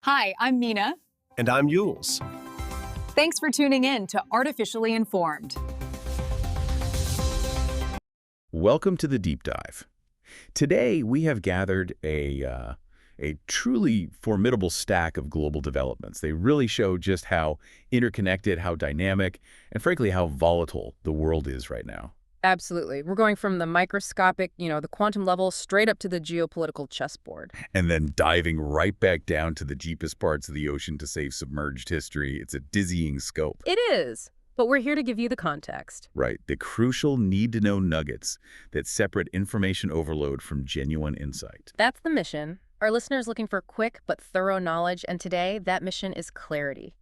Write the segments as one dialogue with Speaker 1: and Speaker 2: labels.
Speaker 1: Hi, I'm Mina.
Speaker 2: And I'm Yules.
Speaker 1: Thanks for tuning in to Artificially Informed.
Speaker 3: Welcome to the Deep Dive. Today, we have gathered a truly formidable stack of global developments. They really show just how interconnected, how dynamic, and frankly, how volatile the world is right now.
Speaker 4: Absolutely. We're going from the microscopic, the quantum level, straight up to the geopolitical chessboard.
Speaker 3: And then diving right back down to the deepest parts of the ocean to save submerged history. It's a dizzying scope.
Speaker 4: It is. But we're here to give you the context.
Speaker 3: Right. The crucial need-to-know nuggets that separate information overload from genuine insight.
Speaker 4: That's the mission. Our listeners looking for quick but thorough knowledge, and today that mission is clarity.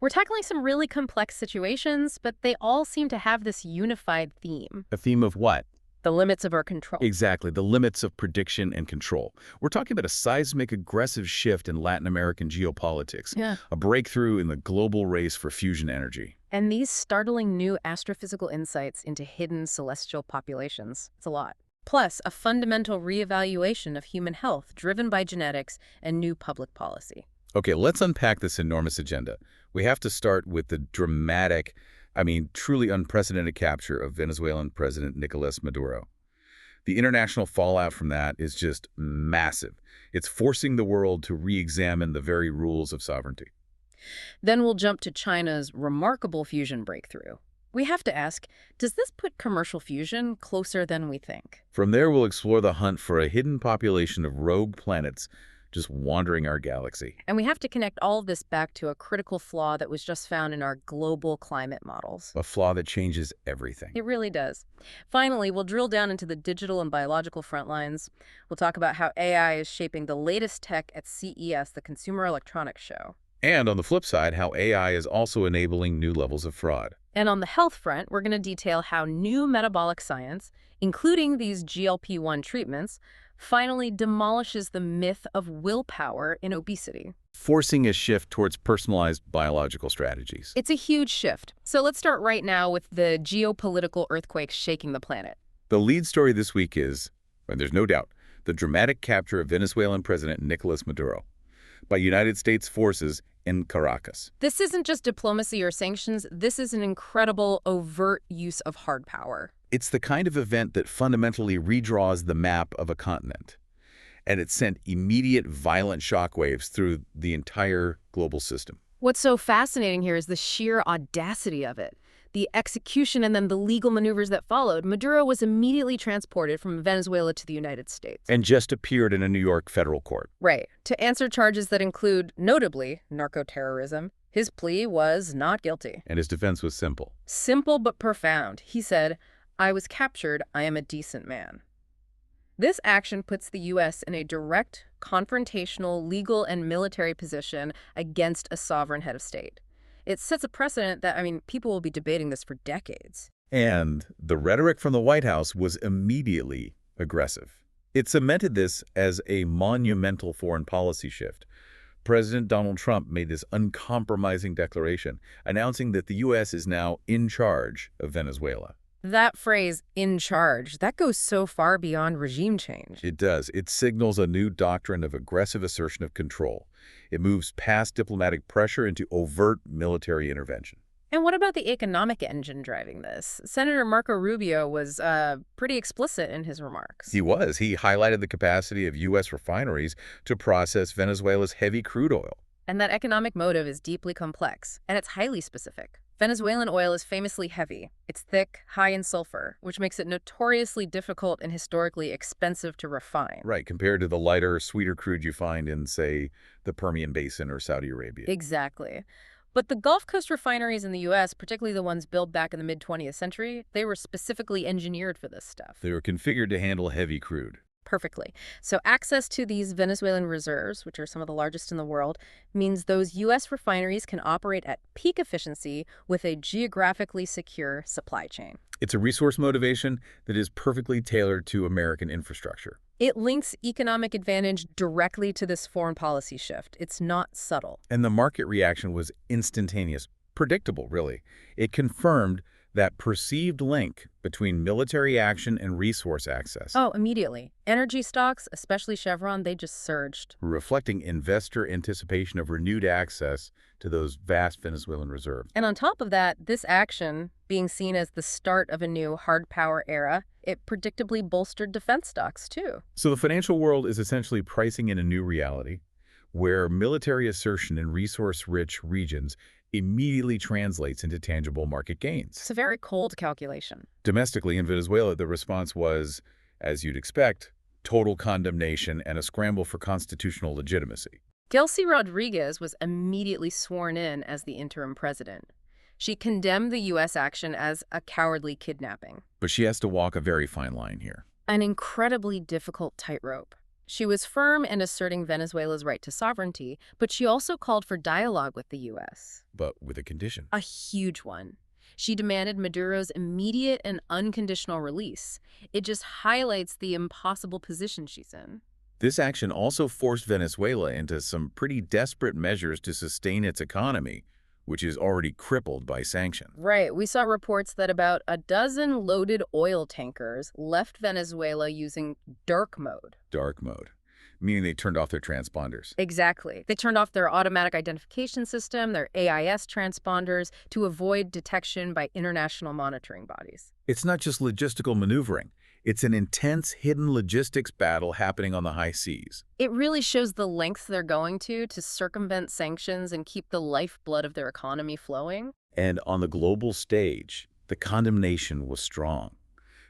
Speaker 4: We're tackling some really complex situations, but they all seem to have this unified theme.
Speaker 3: A theme of what?
Speaker 4: The limits of our control.
Speaker 3: Exactly, the limits of prediction and control. We're talking about a seismic, aggressive shift in Latin American geopolitics, a breakthrough in the global race for fusion energy.
Speaker 4: And these startling new astrophysical insights into hidden celestial populations. It's a lot. Plus, a fundamental reevaluation of human health driven by genetics and new public policy.
Speaker 3: Okay, let's unpack this enormous agenda. We have to start with the dramatic, truly unprecedented capture of Venezuelan President Nicolas Maduro. The international fallout from that is just massive. It's forcing the world to re-examine the very rules of sovereignty.
Speaker 4: Then we'll jump to China's remarkable fusion breakthrough. We have to ask, does this put commercial fusion closer than we think?
Speaker 3: From there, we'll explore the hunt for a hidden population of rogue planets just wandering our galaxy.
Speaker 4: And we have to connect all of this back to a critical flaw that was just found in our global climate models.
Speaker 3: A flaw that changes everything.
Speaker 4: It really does. Finally, we'll drill down into the digital and biological front lines. We'll talk about how AI is shaping the latest tech at CES, the Consumer Electronics Show.
Speaker 3: And on the flip side, how AI is also enabling new levels of fraud.
Speaker 4: And on the health front, we're going to detail how new metabolic science, including these GLP-1 treatments, finally demolishes the myth of willpower in obesity.
Speaker 3: Forcing a shift towards personalized biological strategies.
Speaker 4: It's a huge shift. So let's start right now with the geopolitical earthquake shaking the planet.
Speaker 3: The lead story this week is, and there's no doubt, the dramatic capture of Venezuelan President Nicolas Maduro by United States forces in Caracas.
Speaker 4: This isn't just diplomacy or sanctions. This is an incredible, overt use of hard power.
Speaker 3: It's the kind of event that fundamentally redraws the map of a continent. And it sent immediate violent shockwaves through the entire global system.
Speaker 4: What's so fascinating here is the sheer audacity of it. The execution and then the legal maneuvers that followed. Maduro was immediately transported from Venezuela to the United States.
Speaker 3: And just appeared in a New York federal court.
Speaker 4: Right. To answer charges that include, notably, narco-terrorism. His plea was not guilty.
Speaker 3: And his defense was simple.
Speaker 4: Simple but profound. He said, "I was captured. I am a decent man." This action puts the U.S. in a direct, confrontational, legal and military position against a sovereign head of state. It sets a precedent that, people will be debating this for decades.
Speaker 3: And the rhetoric from the White House was immediately aggressive. It cemented this as a monumental foreign policy shift. President Donald Trump made this uncompromising declaration, announcing that the U.S. is now in charge of Venezuela.
Speaker 4: That phrase, "in charge," that goes so far beyond regime change.
Speaker 3: It does. It signals a new doctrine of aggressive assertion of control. It moves past diplomatic pressure into overt military intervention.
Speaker 4: And what about the economic engine driving this? Senator Marco Rubio was pretty explicit in his remarks.
Speaker 3: He was. He highlighted the capacity of U.S. refineries to process Venezuela's heavy crude oil.
Speaker 4: And that economic motive is deeply complex, and it's highly specific. Venezuelan oil is famously heavy. It's thick, high in sulfur, which makes it notoriously difficult and historically expensive to refine.
Speaker 3: Right, compared to the lighter, sweeter crude you find in, say, the Permian Basin or Saudi Arabia.
Speaker 4: Exactly. But the Gulf Coast refineries in the U.S., particularly the ones built back in the mid-20th century, they were specifically engineered for this stuff.
Speaker 3: They were configured to handle heavy crude.
Speaker 4: Perfectly. So access to these Venezuelan reserves, which are some of the largest in the world, means those U.S. refineries can operate at peak efficiency with a geographically secure supply chain.
Speaker 3: It's a resource motivation that is perfectly tailored to American infrastructure.
Speaker 4: It links economic advantage directly to this foreign policy shift. It's not subtle.
Speaker 3: And the market reaction was instantaneous, predictable, really. It confirmed that perceived link between military action and resource access,
Speaker 4: Oh, immediately. Energy stocks, especially Chevron, they just surged.
Speaker 3: reflecting investor anticipation of renewed access to those vast Venezuelan reserves.
Speaker 4: And on top of that, this action, being seen as the start of a new hard power era, it predictably bolstered defense stocks, too.
Speaker 3: So the financial world is essentially pricing in a new reality where military assertion in resource-rich regions immediately translates into tangible market gains.
Speaker 4: It's a very cold calculation.
Speaker 3: Domestically in Venezuela, the response was, as you'd expect, total condemnation and a scramble for constitutional legitimacy.
Speaker 4: Delcy Rodriguez was immediately sworn in as the interim president. She condemned the U.S. action as a cowardly kidnapping.
Speaker 3: But she has to walk a very fine line here.
Speaker 4: An incredibly difficult tightrope. She was firm in asserting Venezuela's right to sovereignty, but she also called for dialogue with the U.S.
Speaker 3: But with a condition.
Speaker 4: A huge one. She demanded Maduro's immediate and unconditional release. It just highlights the impossible position she's in.
Speaker 3: This action also forced Venezuela into some pretty desperate measures to sustain its economy, which is already crippled by sanctions.
Speaker 4: Right. We saw reports that about a dozen loaded oil tankers left Venezuela using dark mode.
Speaker 3: Dark mode, meaning they turned off their transponders.
Speaker 4: Exactly. They turned off their automatic identification system, their AIS transponders, to avoid detection by international monitoring bodies.
Speaker 3: It's not just logistical maneuvering. It's an intense, hidden logistics battle happening on the high seas.
Speaker 4: It really shows the lengths they're going to circumvent sanctions and keep the lifeblood of their economy flowing.
Speaker 3: And on the global stage, the condemnation was strong,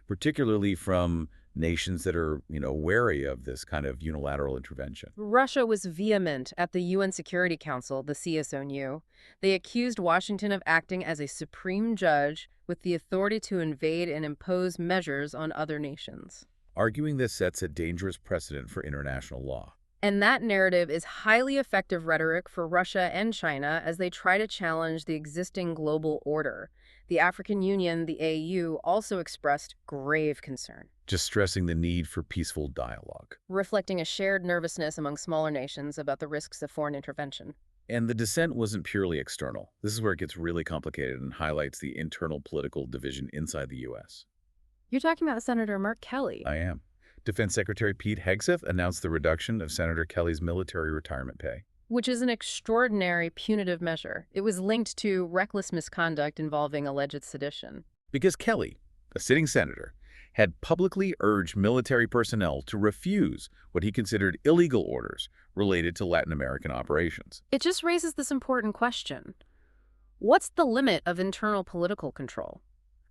Speaker 3: particularly from nations that are, wary of this kind of unilateral intervention.
Speaker 4: Russia was vehement at the UN Security Council, the CSONU. They accused Washington of acting as a supreme judge with the authority to invade and impose measures on other nations.
Speaker 3: Arguing this sets a dangerous precedent for international law.
Speaker 4: And that narrative is highly effective rhetoric for Russia and China as they try to challenge the existing global order. The African Union, the AU, also expressed grave concern,
Speaker 3: Just stressing the need for peaceful dialogue.
Speaker 4: reflecting a shared nervousness among smaller nations about the risks of foreign intervention.
Speaker 3: And the dissent wasn't purely external. This is where it gets really complicated and highlights the internal political division inside the U.S.
Speaker 4: You're talking about Senator Mark Kelly.
Speaker 3: I am. Defense Secretary Pete Hegseth announced the reduction of Senator Kelly's military retirement pay.
Speaker 4: Which is an extraordinary punitive measure. It was linked to reckless misconduct involving alleged sedition.
Speaker 3: Because Kelly, a sitting senator, had publicly urged military personnel to refuse what he considered illegal orders related to Latin American operations.
Speaker 4: It just raises this important question. What's the limit of internal political control?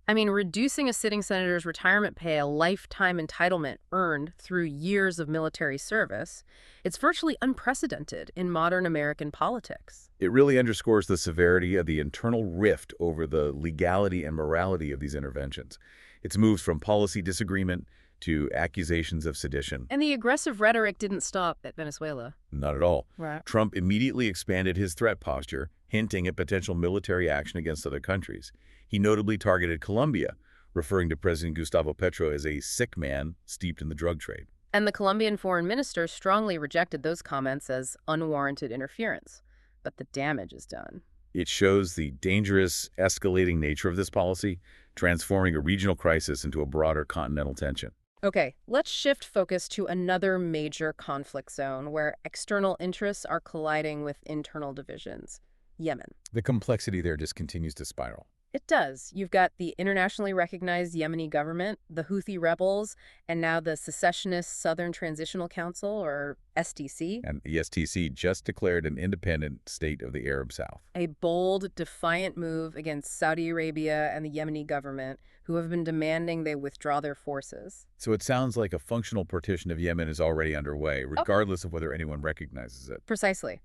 Speaker 4: I mean, reducing a sitting senator's retirement pay, a lifetime entitlement earned through years of military service, it's virtually unprecedented in modern American politics.
Speaker 3: It really underscores the severity of the internal rift over the legality and morality of these interventions. It's moved from policy disagreement to accusations of sedition.
Speaker 4: And the aggressive rhetoric didn't stop at Venezuela.
Speaker 3: Not at all.
Speaker 4: Right.
Speaker 3: Trump immediately expanded his threat posture, hinting at potential military action against other countries. He notably targeted Colombia, referring to President Gustavo Petro as a sick man steeped in the drug trade.
Speaker 4: And the Colombian foreign minister strongly rejected those comments as unwarranted interference. But the damage is done.
Speaker 3: It shows the dangerous, escalating nature of this policy, transforming a regional crisis into a broader continental tension.
Speaker 4: Okay, let's shift focus to another major conflict zone where external interests are colliding with internal divisions. Yemen.
Speaker 3: The complexity there just continues to spiral.
Speaker 4: It does. You've got the internationally recognized Yemeni government, the Houthi rebels, and now the secessionist Southern Transitional Council, or STC.
Speaker 3: And the STC just declared an independent state of the Arab South.
Speaker 4: A bold, defiant move against Saudi Arabia and the Yemeni government, who have been demanding they withdraw their forces.
Speaker 3: So it sounds like a functional partition of Yemen is already underway, regardless of whether anyone recognizes it.
Speaker 4: Precisely.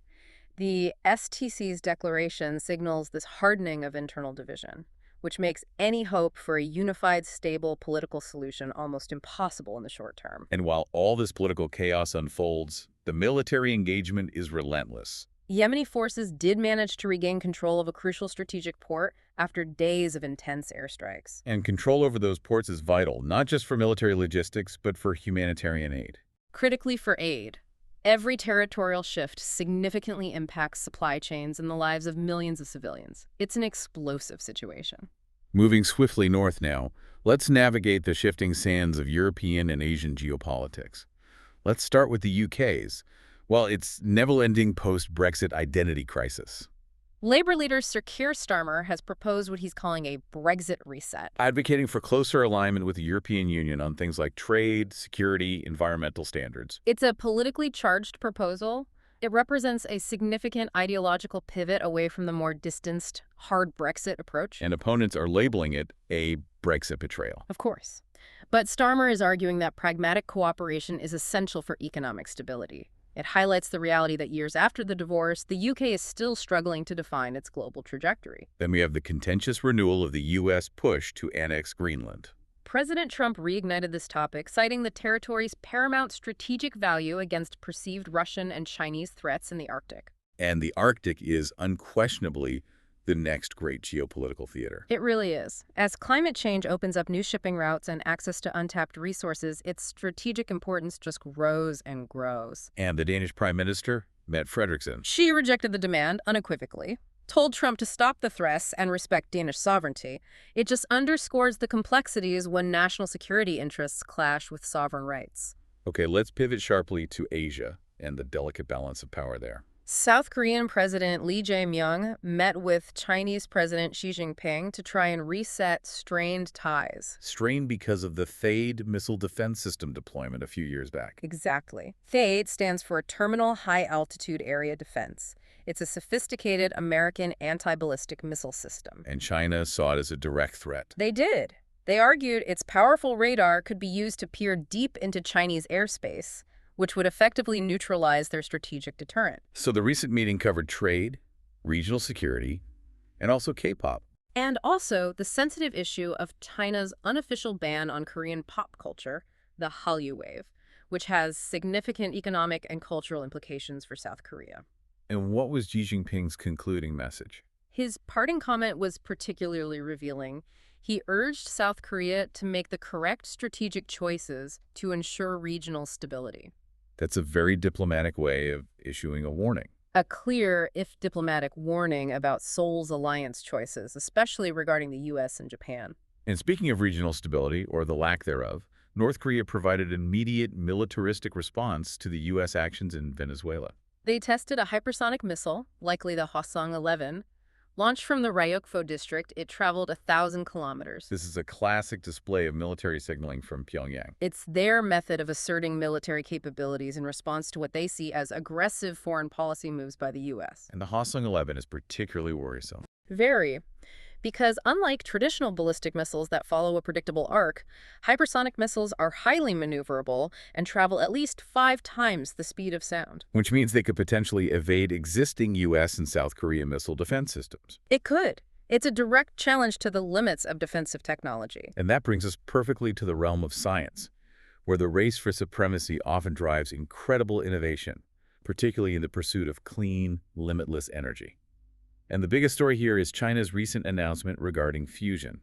Speaker 4: The STC's declaration signals this hardening of internal division, which makes any hope for a unified, stable political solution almost impossible in the short term.
Speaker 3: And while all this political chaos unfolds, the military engagement is relentless.
Speaker 4: Yemeni forces did manage to regain control of a crucial strategic port after days of intense airstrikes.
Speaker 3: And control over those ports is vital, not just for military logistics, but for humanitarian aid.
Speaker 4: Critically for aid. Every territorial shift significantly impacts supply chains and the lives of millions of civilians. It's an explosive situation.
Speaker 3: Moving swiftly north now, let's navigate the shifting sands of European and Asian geopolitics. Let's start with the UK's, well, its never-ending post-Brexit identity crisis.
Speaker 4: Labour leader Sir Keir Starmer has proposed what he's calling a Brexit reset.
Speaker 3: Advocating for closer alignment with the European Union on things like trade, security, environmental standards.
Speaker 4: It's a politically charged proposal. It represents a significant ideological pivot away from the more distanced, hard Brexit approach.
Speaker 3: And opponents are labeling it a Brexit betrayal.
Speaker 4: Of course. But Starmer is arguing that pragmatic cooperation is essential for economic stability. It highlights the reality that years after the divorce, the UK is still struggling to define its global trajectory.
Speaker 3: Then we have the contentious renewal of the U.S. push to annex Greenland.
Speaker 4: President Trump reignited this topic, citing the territory's paramount strategic value against perceived Russian and Chinese threats in the Arctic.
Speaker 3: And the Arctic is unquestionably the next great geopolitical theater.
Speaker 4: It really is. As climate change opens up new shipping routes and access to untapped resources, its strategic importance just grows and grows.
Speaker 3: And the Danish Prime Minister, Mette Frederiksen.
Speaker 4: She rejected the demand unequivocally, told Trump to stop the threats and respect Danish sovereignty. It just underscores the complexities when national security interests clash with sovereign rights.
Speaker 3: Okay, let's pivot sharply to Asia and the delicate balance of power there.
Speaker 4: South Korean President Lee Jae-myung met with Chinese President Xi Jinping to try and reset strained ties.
Speaker 3: Strained because of the THAAD missile defense system deployment a few years back.
Speaker 4: Exactly. THAAD stands for Terminal High Altitude Area Defense. It's a sophisticated American anti-ballistic missile system.
Speaker 3: And China saw it as a direct threat.
Speaker 4: They did. They argued its powerful radar could be used to peer deep into Chinese airspace, which would effectively neutralize their strategic deterrent.
Speaker 3: So the recent meeting covered trade, regional security, and also K-pop.
Speaker 4: And also the sensitive issue of China's unofficial ban on Korean pop culture, the Hallyu wave, which has significant economic and cultural implications for South Korea.
Speaker 3: And what was Xi Jinping's concluding message?
Speaker 4: His parting comment was particularly revealing. He urged South Korea to make the correct strategic choices to ensure regional stability.
Speaker 3: That's a very diplomatic way of issuing a warning.
Speaker 4: A clear, if diplomatic, warning about Seoul's alliance choices, especially regarding the U.S. and Japan.
Speaker 3: And speaking of regional stability, or the lack thereof, North Korea provided an immediate militaristic response to the U.S. actions in Venezuela.
Speaker 4: They tested a hypersonic missile, likely the Hwasong-11. Launched from the Ryukyu district, it traveled 1,000 kilometers.
Speaker 3: This is a classic display of military signaling from Pyongyang.
Speaker 4: It's their method of asserting military capabilities in response to what they see as aggressive foreign policy moves by the U.S.
Speaker 3: And the Hwasong-11 is particularly worrisome.
Speaker 4: Very. Because unlike traditional ballistic missiles that follow a predictable arc, hypersonic missiles are highly maneuverable and travel at least 5 times the speed of sound.
Speaker 3: Which means they could potentially evade existing U.S. and South Korean missile defense systems.
Speaker 4: It could. It's a direct challenge to the limits of defensive technology.
Speaker 3: And that brings us perfectly to the realm of science, where the race for supremacy often drives incredible innovation, particularly in the pursuit of clean, limitless energy. And the biggest story here is China's recent announcement regarding fusion.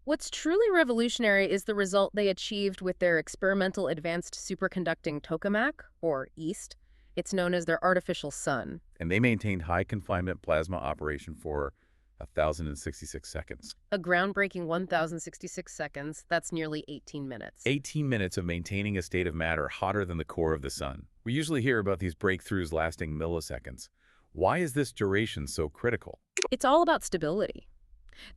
Speaker 4: What's truly revolutionary is the result they achieved with their experimental advanced superconducting tokamak, or EAST. It's known as their artificial sun.
Speaker 3: And they maintained high confinement plasma operation for 1,066 seconds.
Speaker 4: A groundbreaking 1,066 seconds, that's nearly 18 minutes.
Speaker 3: 18 minutes of maintaining a state of matter hotter than the core of the sun. We usually hear about these breakthroughs lasting milliseconds. Why is this duration so critical?
Speaker 4: It's all about stability.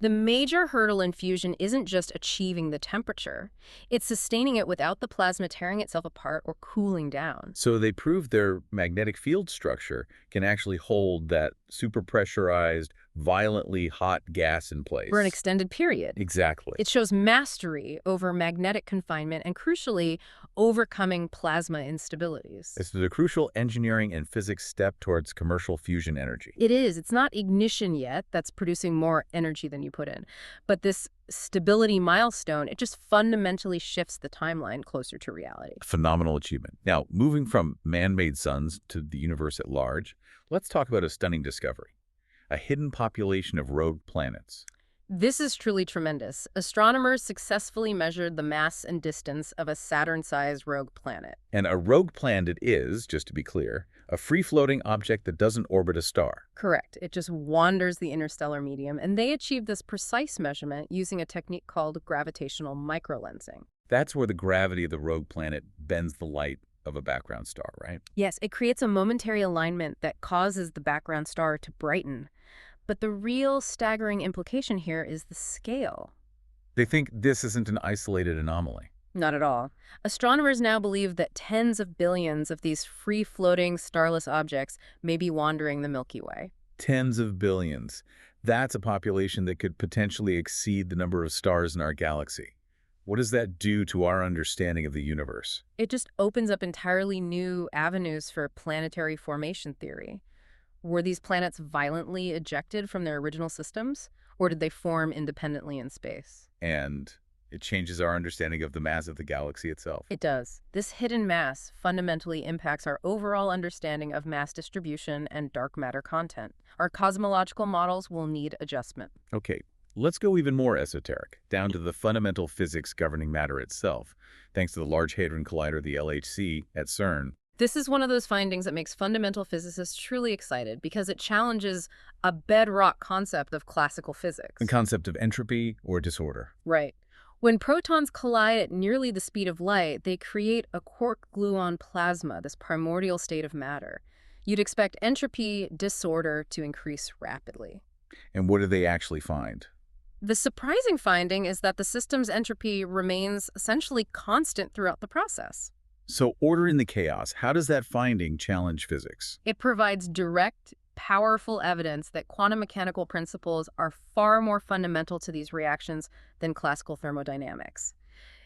Speaker 4: The major hurdle in fusion isn't just achieving the temperature. It's sustaining it without the plasma tearing itself apart or cooling down.
Speaker 3: So they proved their magnetic field structure can actually hold that superpressurized, violently hot gas in place.
Speaker 4: For an extended period.
Speaker 3: Exactly.
Speaker 4: It shows mastery over magnetic confinement and, crucially, overcoming plasma instabilities.
Speaker 3: It's the crucial engineering and physics step towards commercial fusion energy.
Speaker 4: It is. It's not ignition yet that's producing more energy than you put in. But this stability milestone, it just fundamentally shifts the timeline closer to reality.
Speaker 3: Phenomenal achievement. Now, moving from man-made suns to the universe at large, let's talk about a stunning discovery. A hidden population of rogue planets.
Speaker 4: This is truly tremendous. Astronomers successfully measured the mass and distance of a Saturn-sized rogue planet.
Speaker 3: And a rogue planet is, just to be clear, a free-floating object that doesn't orbit a star.
Speaker 4: Correct. It just wanders the interstellar medium, and they achieved this precise measurement using a technique called gravitational microlensing.
Speaker 3: That's where the gravity of the rogue planet bends the light of a background star, right?
Speaker 4: Yes, it creates a momentary alignment that causes the background star to brighten. But the real staggering implication here is the scale.
Speaker 3: They think this isn't an isolated anomaly.
Speaker 4: Not at all. Astronomers now believe that tens of billions of these free-floating starless objects may be wandering the Milky Way.
Speaker 3: Tens of billions. That's a population that could potentially exceed the number of stars in our galaxy. What does that do to our understanding of the universe?
Speaker 4: It just opens up entirely new avenues for planetary formation theory. Were these planets violently ejected from their original systems, or did they form independently in space?
Speaker 3: And it changes our understanding of the mass of the galaxy itself.
Speaker 4: It does. This hidden mass fundamentally impacts our overall understanding of mass distribution and dark matter content. Our cosmological models will need adjustment.
Speaker 3: Okay, let's go even more esoteric, down to the fundamental physics governing matter itself, thanks to the Large Hadron Collider, the LHC, at CERN.
Speaker 4: This is one of those findings that makes fundamental physicists truly excited because it challenges a bedrock concept of classical physics.
Speaker 3: The concept of entropy or disorder.
Speaker 4: Right. When protons collide at nearly the speed of light, they create a quark-gluon plasma, this primordial state of matter. You'd expect entropy, disorder, to increase rapidly.
Speaker 3: And what do they actually find?
Speaker 4: The surprising finding is that the system's entropy remains essentially constant throughout the process.
Speaker 3: So order in the chaos, how does that finding challenge physics?
Speaker 4: It provides direct, powerful evidence that quantum mechanical principles are far more fundamental to these reactions than classical thermodynamics.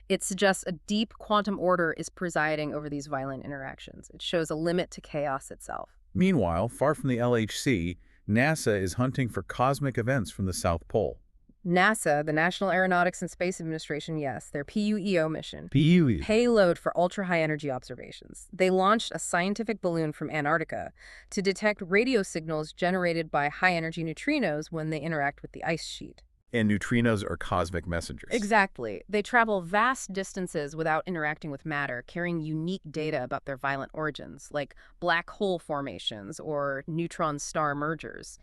Speaker 4: It suggests a deep quantum order is presiding over these violent interactions. It shows a limit to chaos itself.
Speaker 3: Meanwhile, far from the LHC, NASA is hunting for cosmic events from the South Pole.
Speaker 4: NASA, the National Aeronautics and Space Administration, yes, their PUEO mission.
Speaker 3: PUE.
Speaker 4: Payload for ultra-high energy observations. They launched a scientific balloon from Antarctica to detect radio signals generated by high-energy neutrinos when they interact with the ice sheet.
Speaker 3: And neutrinos are cosmic messengers.
Speaker 4: Exactly. They travel vast distances without interacting with matter, carrying unique data about their violent origins, like black hole formations or neutron-star mergers.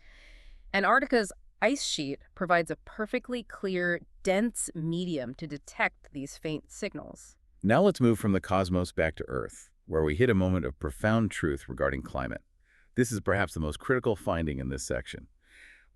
Speaker 4: Antarctica's ice sheet provides a perfectly clear, dense medium to detect these faint signals.
Speaker 3: Now let's move from the cosmos back to Earth, where we hit a moment of profound truth regarding climate. This is perhaps the most critical finding in this section.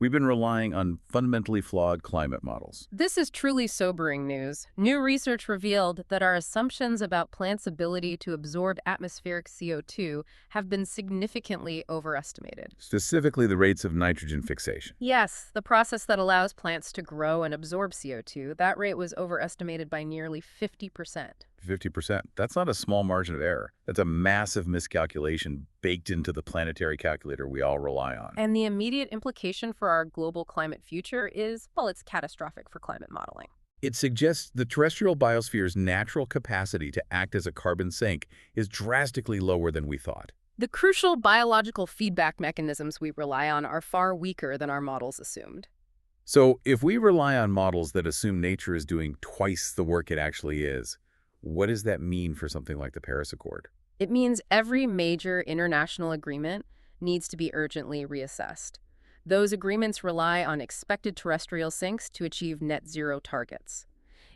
Speaker 3: We've been relying on fundamentally flawed climate models.
Speaker 4: This is truly sobering news. New research revealed that our assumptions about plants' ability to absorb atmospheric CO2 have been significantly overestimated.
Speaker 3: Specifically, the rates of nitrogen fixation.
Speaker 4: Yes, the process that allows plants to grow and absorb CO2, that rate was overestimated by nearly 50%.
Speaker 3: 50%. That's not a small margin of error. That's a massive miscalculation baked into the planetary calculator we all rely on.
Speaker 4: And the immediate implication for our global climate future is, well, it's catastrophic for climate modeling.
Speaker 3: It suggests the terrestrial biosphere's natural capacity to act as a carbon sink is drastically lower than we thought.
Speaker 4: The crucial biological feedback mechanisms we rely on are far weaker than our models assumed.
Speaker 3: So if we rely on models that assume nature is doing twice the work it actually is, what does that mean for something like the Paris Accord?
Speaker 4: It means every major international agreement needs to be urgently reassessed. Those agreements rely on expected terrestrial sinks to achieve net zero targets.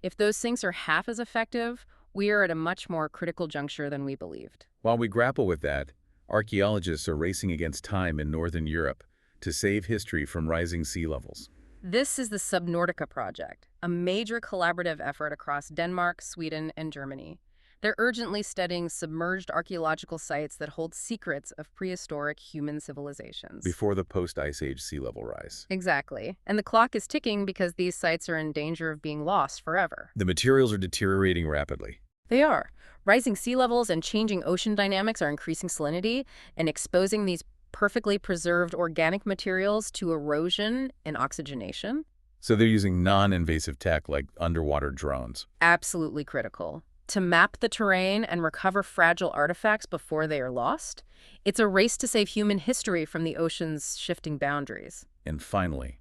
Speaker 4: If those sinks are half as effective, we are at a much more critical juncture than we believed.
Speaker 3: While we grapple with that, archaeologists are racing against time in Northern Europe to save history from rising sea levels.
Speaker 4: This is the Subnautica project, a major collaborative effort across Denmark, Sweden, and Germany. They're urgently studying submerged archaeological sites that hold secrets of prehistoric human civilizations.
Speaker 3: Before the post-Ice Age sea level rise.
Speaker 4: Exactly. And the clock is ticking because these sites are in danger of being lost forever.
Speaker 3: The materials are deteriorating rapidly.
Speaker 4: They are. Rising sea levels and changing ocean dynamics are increasing salinity and exposing these perfectly preserved organic materials to erosion and oxygenation.
Speaker 3: So they're using non-invasive tech like underwater drones.
Speaker 4: Absolutely critical. To map the terrain and recover fragile artifacts before they are lost, it's a race to save human history from the ocean's shifting boundaries.
Speaker 3: And finally,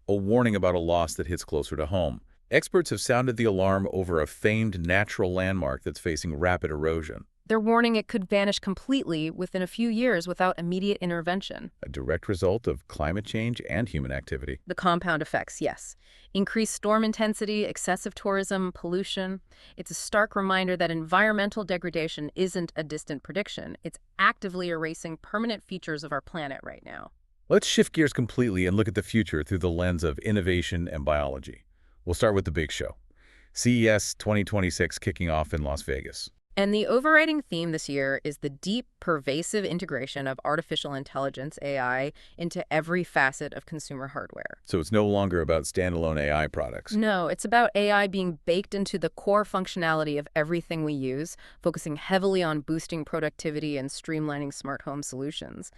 Speaker 3: a warning about a loss that hits closer to home. Experts have sounded the alarm over a famed natural landmark that's facing rapid erosion.
Speaker 4: They're warning it could vanish completely within a few years without immediate intervention.
Speaker 3: A direct result of climate change and human activity.
Speaker 4: The compound effects, yes. Increased storm intensity, excessive tourism, pollution. It's a stark reminder that environmental degradation isn't a distant prediction. It's actively erasing permanent features of our planet right now.
Speaker 3: Let's shift gears completely and look at the future through the lens of innovation and biology. We'll start with the big show. CES 2026 kicking off in Las Vegas.
Speaker 4: And the overriding theme this year is the deep, pervasive integration of artificial intelligence, AI, into every facet of consumer hardware.
Speaker 3: So it's no longer about standalone AI products.
Speaker 4: No, it's about AI being baked into the core functionality of everything we use, focusing heavily on boosting productivity and streamlining smart home solutions.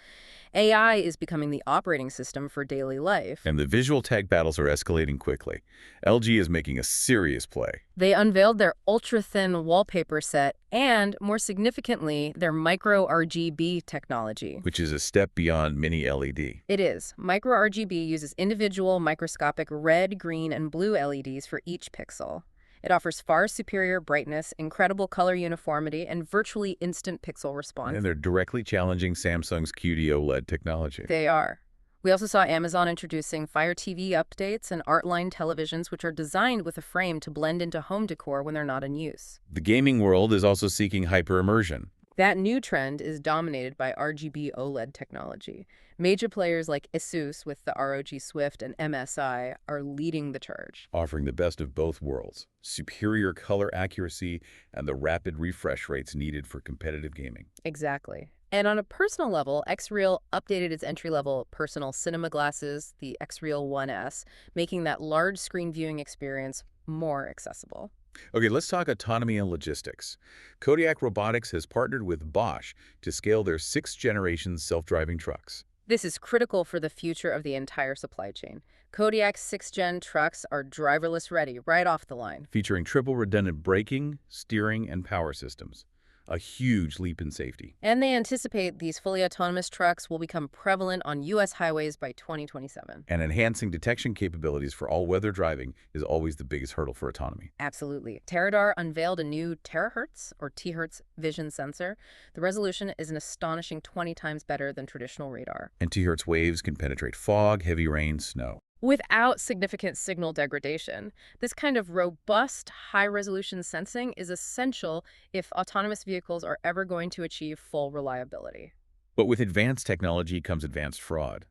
Speaker 4: AI is becoming the operating system for daily life.
Speaker 3: And the visual tag battles are escalating quickly. LG is making a serious play.
Speaker 4: They unveiled their ultra-thin wallpaper set and, more significantly, their micro RGB technology.
Speaker 3: Which is a step beyond mini LED.
Speaker 4: It is. Micro RGB uses individual microscopic red, green, and blue LEDs for each pixel. It offers far superior brightness, incredible color uniformity, and virtually instant pixel response.
Speaker 3: And they're directly challenging Samsung's QD OLED technology.
Speaker 4: They are. We also saw Amazon introducing Fire TV updates and Artline televisions, which are designed with a frame to blend into home decor when they're not in use.
Speaker 3: The gaming world is also seeking hyper-immersion.
Speaker 4: That new trend is dominated by RGB OLED technology. Major players like Asus with the ROG Swift and MSI are leading the charge.
Speaker 3: Offering the best of both worlds, superior color accuracy and the rapid refresh rates needed for competitive gaming.
Speaker 4: Exactly. And on a personal level, Xreal updated its entry-level personal cinema glasses, the Xreal 1S, making that large screen viewing experience more accessible.
Speaker 3: Okay, let's talk autonomy and logistics. Kodiak Robotics has partnered with Bosch to scale their 6th-generation self-driving trucks.
Speaker 4: This is critical for the future of the entire supply chain. Kodiak's 6th-gen trucks are driverless ready right off the line.
Speaker 3: Featuring triple redundant braking, steering, and power systems. A huge leap in safety.
Speaker 4: And they anticipate these fully autonomous trucks will become prevalent on U.S. highways by 2027.
Speaker 3: And enhancing detection capabilities for all-weather driving is always the biggest hurdle for autonomy.
Speaker 4: Absolutely. Teradar unveiled a new terahertz, or T-hertz, vision sensor. The resolution is an astonishing 20 times better than traditional radar.
Speaker 3: And T-hertz waves can penetrate fog, heavy rain, snow.
Speaker 4: Without significant signal degradation. This kind of robust, high-resolution sensing is essential if autonomous vehicles are ever going to achieve full reliability.
Speaker 3: But with advanced technology comes advanced fraud.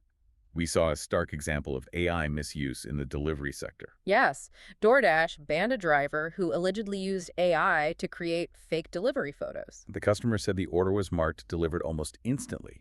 Speaker 3: We saw a stark example of AI misuse in the delivery sector.
Speaker 4: Yes, DoorDash banned a driver who allegedly used AI to create fake delivery photos.
Speaker 3: The customer said the order was marked delivered almost instantly,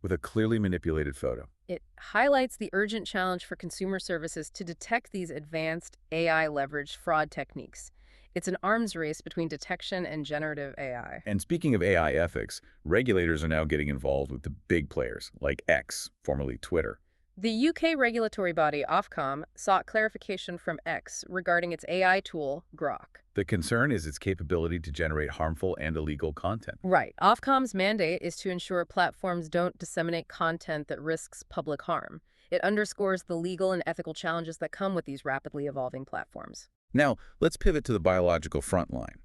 Speaker 3: with a clearly manipulated photo.
Speaker 4: It highlights the urgent challenge for consumer services to detect these advanced AI-leveraged fraud techniques. It's an arms race between detection and generative AI.
Speaker 3: And speaking of AI ethics, regulators are now getting involved with the big players, like X, formerly Twitter.
Speaker 4: The UK regulatory body Ofcom sought clarification from X regarding its AI tool, Grok.
Speaker 3: The concern is its capability to generate harmful and illegal content.
Speaker 4: Right. Ofcom's mandate is to ensure platforms don't disseminate content that risks public harm. It underscores the legal and ethical challenges that come with these rapidly evolving platforms.
Speaker 3: Now, let's pivot to the biological front line.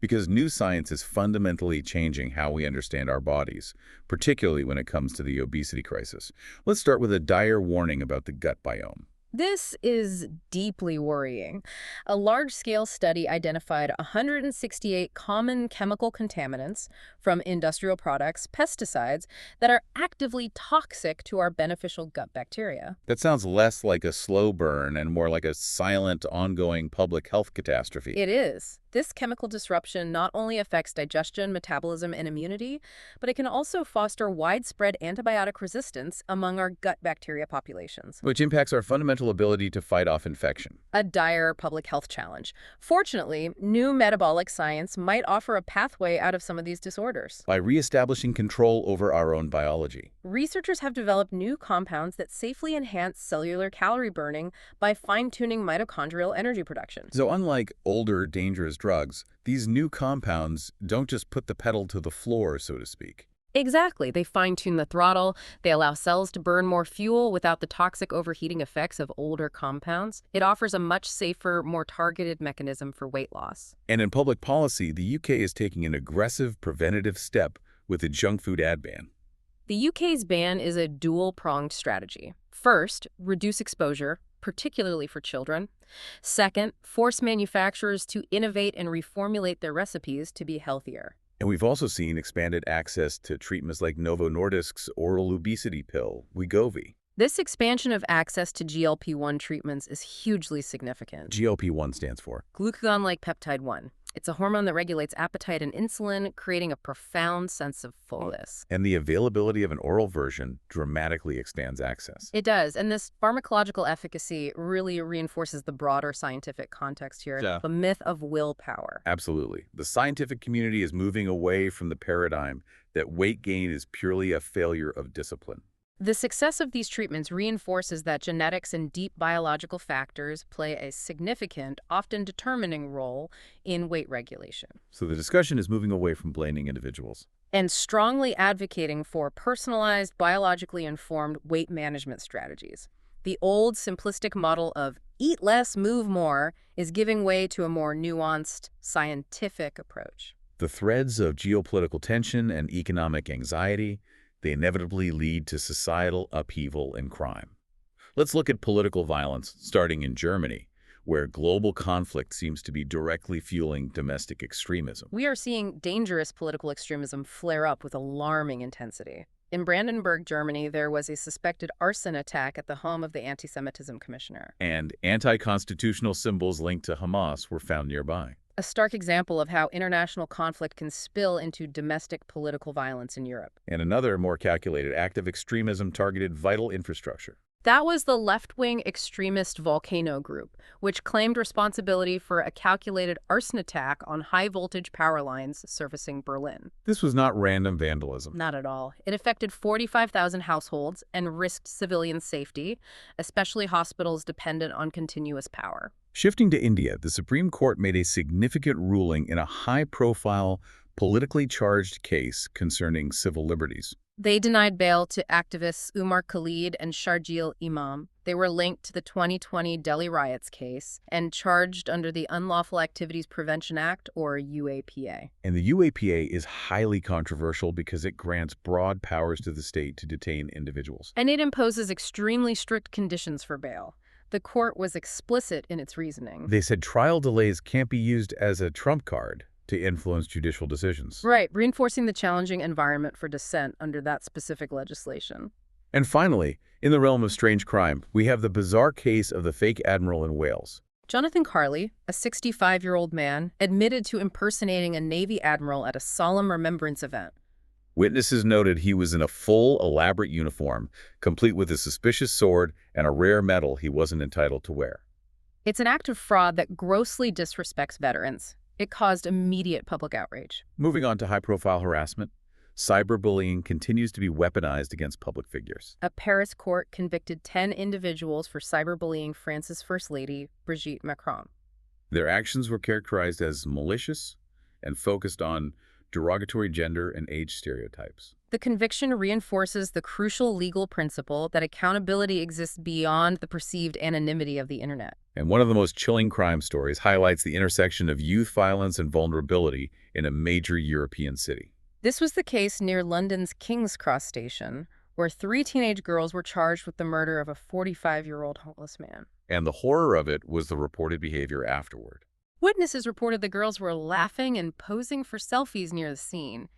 Speaker 3: Because new science is fundamentally changing how we understand our bodies, particularly when it comes to the obesity crisis. Let's start with a dire warning about the gut biome.
Speaker 4: This is deeply worrying. A large-scale study identified 168 common chemical contaminants from industrial products, pesticides, that are actively toxic to our beneficial gut bacteria.
Speaker 3: That sounds less like a slow burn and more like a silent, ongoing public health catastrophe.
Speaker 4: It is. This chemical disruption not only affects digestion, metabolism, and immunity, but it can also foster widespread antibiotic resistance among our gut bacteria populations.
Speaker 3: Which impacts our fundamental ability to fight off infection.
Speaker 4: A dire public health challenge. Fortunately, new metabolic science might offer a pathway out of some of these disorders.
Speaker 3: By reestablishing control over our own biology.
Speaker 4: Researchers have developed new compounds that safely enhance cellular calorie burning by fine-tuning mitochondrial energy production.
Speaker 3: So unlike older, dangerous drugs, these new compounds don't just put the pedal to the floor, so to speak.
Speaker 4: Exactly. They fine-tune the throttle. They allow cells to burn more fuel without the toxic overheating effects of older compounds. It offers a much safer, more targeted mechanism for weight loss.
Speaker 3: And in public policy, the UK is taking an aggressive preventative step with the junk food ad ban.
Speaker 4: The UK's ban is a dual-pronged strategy. First, reduce exposure, particularly for children. Second, force manufacturers to innovate and reformulate their recipes to be healthier.
Speaker 3: And we've also seen expanded access to treatments like Novo Nordisk's oral obesity pill, Wegovy.
Speaker 4: This expansion of access to GLP-1 treatments is hugely significant.
Speaker 3: GLP-1 stands for
Speaker 4: Glucagon-like peptide 1. It's a hormone that regulates appetite and insulin, creating a profound sense of fullness.
Speaker 3: and the availability of an oral version dramatically expands access.
Speaker 4: It does, and this pharmacological efficacy really reinforces the broader scientific context here,
Speaker 3: Yeah.
Speaker 4: the myth of willpower.
Speaker 3: Absolutely. The scientific community is moving away from the paradigm that weight gain is purely a failure of discipline.
Speaker 4: The success of these treatments reinforces that genetics and deep biological factors play a significant, often determining role in weight regulation,
Speaker 3: So the discussion is moving away from blaming individuals.
Speaker 4: and strongly advocating for personalized, biologically informed weight management strategies. The old simplistic model of eat less, move more is giving way to a more nuanced, scientific approach.
Speaker 3: The threads of geopolitical tension and economic anxiety, they inevitably lead to societal upheaval and crime. Let's look at political violence, starting in Germany, where global conflict seems to be directly fueling domestic extremism.
Speaker 4: We are seeing dangerous political extremism flare up with alarming intensity. In Brandenburg, Germany, there was a suspected arson attack at the home of the anti-Semitism commissioner.
Speaker 3: And anti-constitutional symbols linked to Hamas were found nearby.
Speaker 4: A stark example of how international conflict can spill into domestic political violence in Europe.
Speaker 3: And another more calculated act of extremism targeted vital infrastructure.
Speaker 4: That was the left-wing extremist Volcano Group, which claimed responsibility for a calculated arson attack on high-voltage power lines servicing Berlin.
Speaker 3: This was not random vandalism.
Speaker 4: Not at all. It affected 45,000 households and risked civilian safety, especially hospitals dependent on continuous power.
Speaker 3: Shifting to India, the Supreme Court made a significant ruling in a high-profile, politically charged case concerning civil liberties.
Speaker 4: They denied bail to activists Umar Khalid and Sharjeel Imam. They were linked to the 2020 Delhi riots case and charged under the Unlawful Activities Prevention Act, or UAPA.
Speaker 3: And the UAPA is highly controversial because it grants broad powers to the state to detain individuals.
Speaker 4: And it imposes extremely strict conditions for bail. The court was explicit in its reasoning.
Speaker 3: They said trial delays can't be used as a trump card to influence judicial decisions.
Speaker 4: Right, reinforcing the challenging environment for dissent under that specific legislation.
Speaker 3: And finally, in the realm of strange crime, we have the bizarre case of the fake admiral in Wales.
Speaker 4: Jonathan Carley, a 65-year-old man, admitted to impersonating a Navy admiral at a solemn remembrance event.
Speaker 3: Witnesses noted he was in a full, elaborate uniform, complete with a suspicious sword and a rare medal he wasn't entitled to wear.
Speaker 4: It's an act of fraud that grossly disrespects veterans. It caused immediate public outrage.
Speaker 3: Moving on to high-profile harassment, cyberbullying continues to be weaponized against public figures.
Speaker 4: A Paris court convicted 10 individuals for cyberbullying France's First Lady, Brigitte Macron.
Speaker 3: Their actions were characterized as malicious and focused on derogatory gender and age stereotypes.
Speaker 4: The conviction reinforces the crucial legal principle that accountability exists beyond the perceived anonymity of the internet.
Speaker 3: And one of the most chilling crime stories highlights the intersection of youth violence and vulnerability in a major European city.
Speaker 4: This was the case near London's King's Cross station, where 3 teenage girls were charged with the murder of a 45-year-old homeless man.
Speaker 3: And the horror of it was the reported behavior afterward.
Speaker 4: Witnesses reported the girls were laughing and posing for selfies near the scene.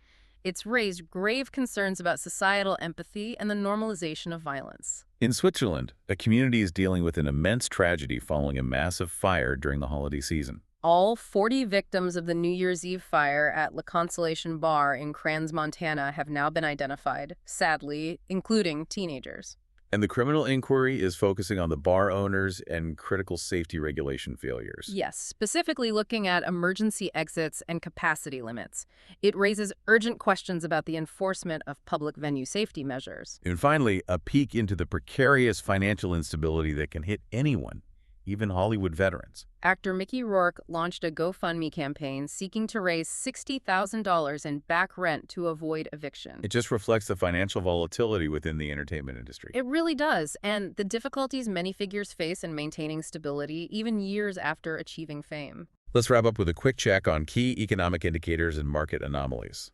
Speaker 4: It's raised grave concerns about societal empathy and the normalization of violence.
Speaker 3: In Switzerland, a community is dealing with an immense tragedy following a massive fire during the holiday season.
Speaker 4: All 40 victims of the New Year's Eve fire at La Consolation Bar in Crans, Montana have now been identified, sadly, including teenagers.
Speaker 3: And the criminal inquiry is focusing on the bar owners and critical safety regulation failures.
Speaker 4: Yes, specifically looking at emergency exits and capacity limits. It raises urgent questions about the enforcement of public venue safety measures.
Speaker 3: And finally, a peek into the precarious financial instability that can hit anyone, even Hollywood veterans.
Speaker 4: Actor Mickey Rourke launched a GoFundMe campaign seeking to raise $60,000 in back rent to avoid eviction.
Speaker 3: It just reflects the financial volatility within the entertainment industry.
Speaker 4: It really does, and the difficulties many figures face in maintaining stability even years after achieving fame.
Speaker 3: Let's wrap up with a quick check on key economic indicators and market anomalies,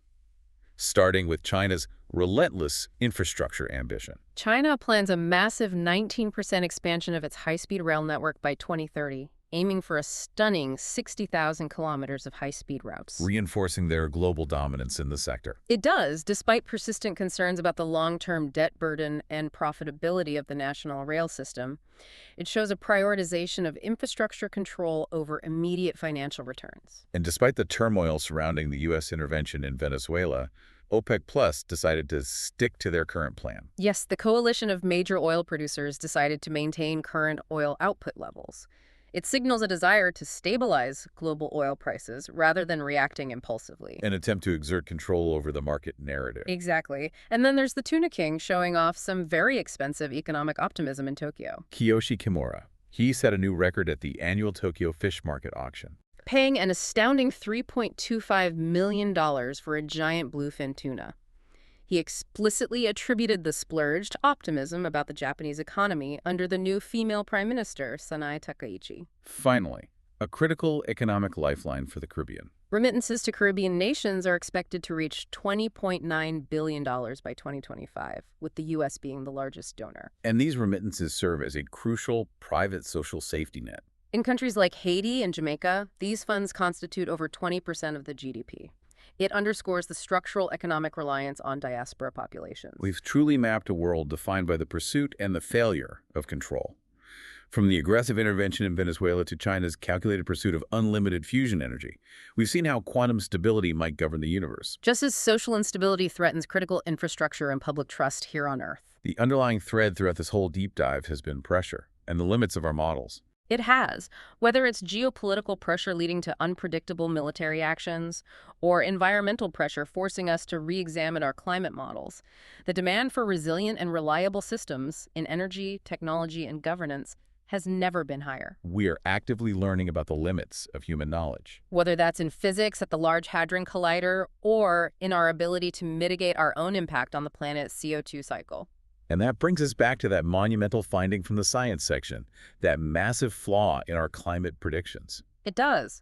Speaker 3: starting with China's relentless infrastructure ambition.
Speaker 4: China plans a massive 19% expansion of its high-speed rail network by 2030, aiming for a stunning 60,000 kilometers of high-speed routes.
Speaker 3: Reinforcing their global dominance in the sector.
Speaker 4: It does, despite persistent concerns about the long-term debt burden and profitability of the national rail system. It shows a prioritization of infrastructure control over immediate financial returns.
Speaker 3: And despite the turmoil surrounding the U.S. intervention in Venezuela, OPEC Plus decided to stick to their current plan.
Speaker 4: Yes, the coalition of major oil producers decided to maintain current oil output levels. It signals a desire to stabilize global oil prices rather than reacting impulsively.
Speaker 3: An attempt to exert control over the market narrative.
Speaker 4: Exactly. And then there's the Tuna King showing off some very expensive economic optimism in Tokyo.
Speaker 3: Kiyoshi Kimura. He set a new record at the annual Tokyo fish market auction,
Speaker 4: Paying an astounding $3.25 million for a giant bluefin tuna. He explicitly attributed the splurge to optimism about the Japanese economy under the new female prime minister, Sanae Takaichi.
Speaker 3: Finally, a critical economic lifeline for the Caribbean.
Speaker 4: Remittances to Caribbean nations are expected to reach $20.9 billion by 2025, with the U.S. being the largest donor.
Speaker 3: And these remittances serve as a crucial private social safety net.
Speaker 4: In countries like Haiti and Jamaica, these funds constitute over 20% of the GDP. It underscores the structural economic reliance on diaspora populations.
Speaker 3: We've truly mapped a world defined by the pursuit and the failure of control. From the aggressive intervention in Venezuela to China's calculated pursuit of unlimited fusion energy, we've seen how quantum stability might govern the universe.
Speaker 4: Just as social instability threatens critical infrastructure and public trust here on Earth.
Speaker 3: The underlying thread throughout this whole deep dive has been pressure and the limits of our models.
Speaker 4: It has, whether it's geopolitical pressure leading to unpredictable military actions or environmental pressure forcing us to re-examine our climate models. The demand for resilient and reliable systems in energy, technology, and governance has never been higher.
Speaker 3: We are actively learning about the limits of human knowledge.
Speaker 4: Whether that's in physics at the Large Hadron Collider or in our ability to mitigate our own impact on the planet's CO2 cycle.
Speaker 3: And that brings us back to that monumental finding from the science section, that massive flaw in our climate predictions.
Speaker 4: It does.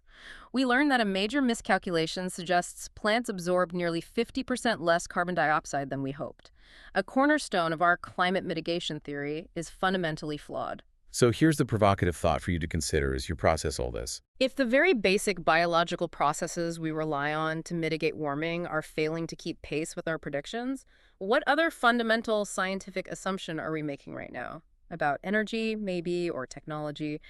Speaker 4: We learned that a major miscalculation suggests plants absorb nearly 50% less carbon dioxide than we hoped. A cornerstone of our climate mitigation theory is fundamentally flawed.
Speaker 3: So here's the provocative thought for you to consider as you process all this.
Speaker 4: If the very basic biological processes we rely on to mitigate warming are failing to keep pace with our predictions, what other fundamental scientific assumption are we making right now? About energy, maybe, or technology?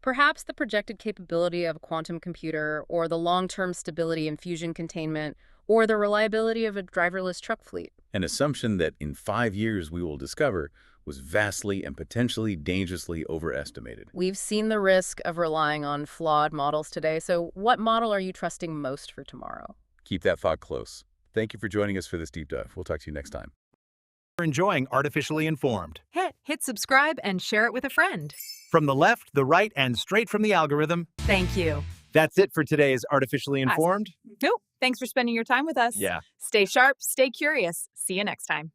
Speaker 4: Perhaps the projected capability of a quantum computer, or the long-term stability in fusion containment, or the reliability of a driverless truck fleet.
Speaker 3: An assumption that in 5 years we will discover was vastly and potentially dangerously overestimated.
Speaker 4: We've seen the risk of relying on flawed models today, so what model are you trusting most for tomorrow?
Speaker 3: Keep that thought close. Thank you for joining us for this deep dive. We'll talk to you next time.
Speaker 2: You're enjoying Artificially Informed.
Speaker 1: Hit subscribe and share it with a friend.
Speaker 2: From the left, the right, and straight from the algorithm.
Speaker 1: Thank you.
Speaker 2: That's it for today's Artificially Informed.
Speaker 1: Nope. Thanks for spending your time with us.
Speaker 2: Yeah.
Speaker 1: Stay sharp, stay curious. See you next time.